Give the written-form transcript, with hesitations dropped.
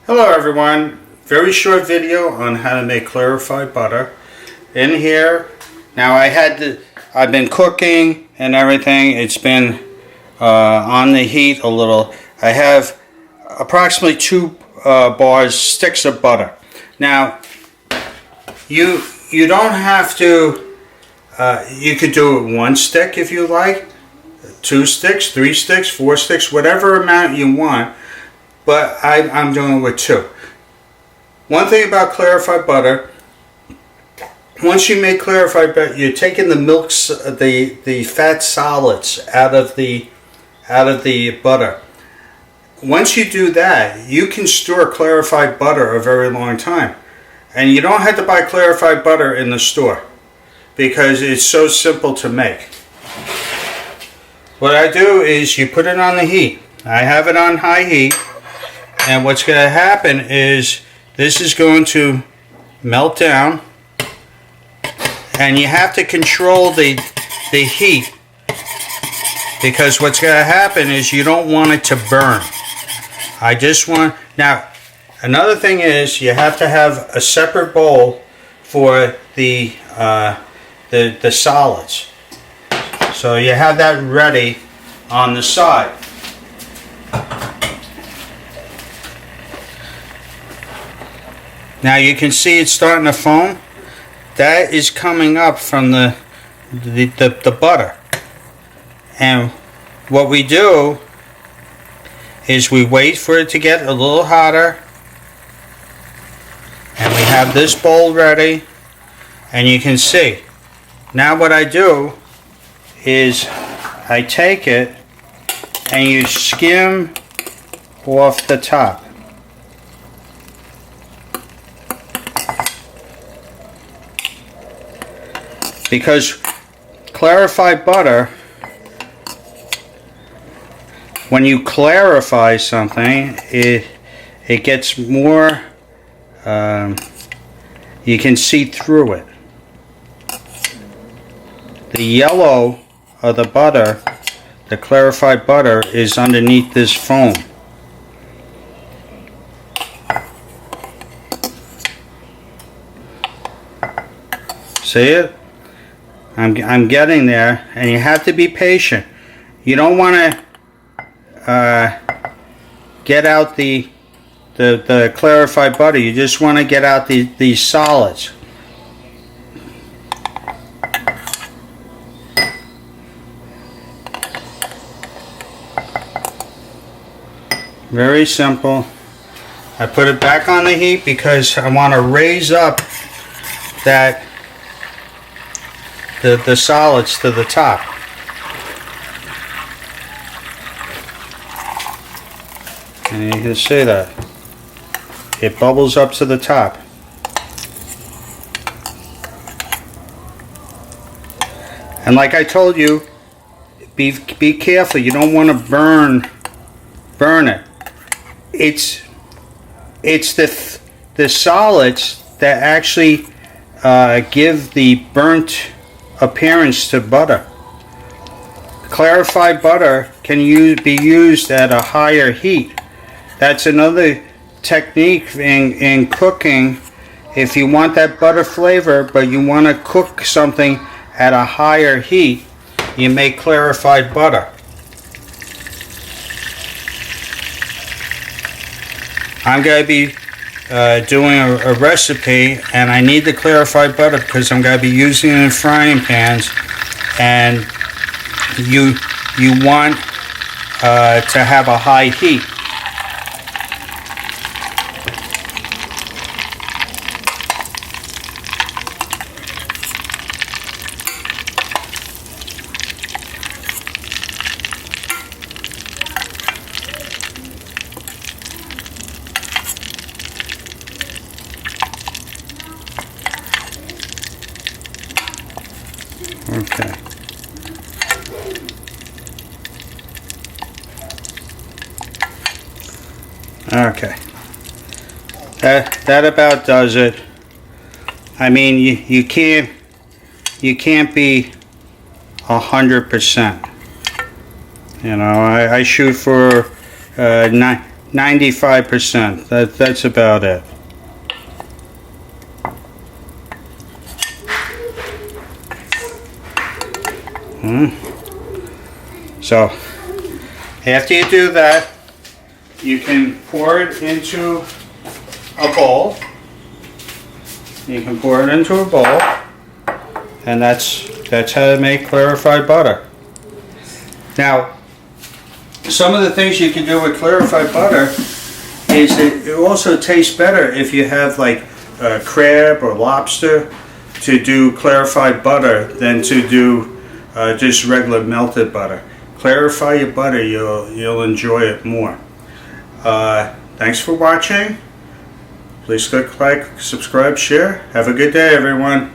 Hello everyone, very short video on how to make clarified butter. In here, now I've been cooking and everything. It's been on the heat a little. I have approximately 2 sticks of butter. Now, you don't have to, you could do it 1 stick if you like, 2 sticks, 3 sticks, 4 sticks, whatever amount you want. But I'm doing it with 2. One thing about clarified butter, once you make clarified butter, you're taking the milks, the fat solids out of the butter. Once you do that, you can store clarified butter a very long time. And you don't have to buy clarified butter in the store because it's so simple to make. What I do is you put it on the heat. I have it on high heat. And what's going to happen is this is going to melt down, and you have to control the heat, because what's going to happen is you don't want it to burn. Now another thing is you have to have a separate bowl for the solids. So you have that ready on the side. Now you can see it's starting to foam. That is coming up from the butter. And what we do is we wait for it to get a little hotter. And we have this bowl ready. And you can see. Now what I do is I take it and you skim off the top. Because clarified butter, when you clarify something, it gets more, you can see through it. The yellow of the butter, the clarified butter, is underneath this foam. See it? I'm getting there, and you have to be patient. You don't want to get out the clarified butter. You just want to get out these solids. Very simple. I put it back on the heat because I want to raise up the solids to the top. And you can see that it bubbles up to the top. And like I told you, be careful. You don't want to burn it. It's the solids that actually give the burnt appearance to butter. Clarified butter can be used at a higher heat. That's another technique in cooking. If you want that butter flavor, but you want to cook something at a higher heat, you make clarified butter. I'm going to be doing a recipe, and I need the clarified butter because I'm going to be using it in frying pans, and you want to have a high heat. Okay. Okay. That about does it. I mean, you can't be 100%. You know, I shoot for 95%. That's about it. So after you do that, you can pour it into a bowl. You can pour it into a bowl, and that's how to make clarified butter. Now, some of the things you can do with clarified butter is it also tastes better if you have like crab or lobster to do clarified butter than to do just regular melted butter. Clarify your butter, you'll enjoy it more. Thanks for watching. Please click like, subscribe, share. Have a good day, everyone.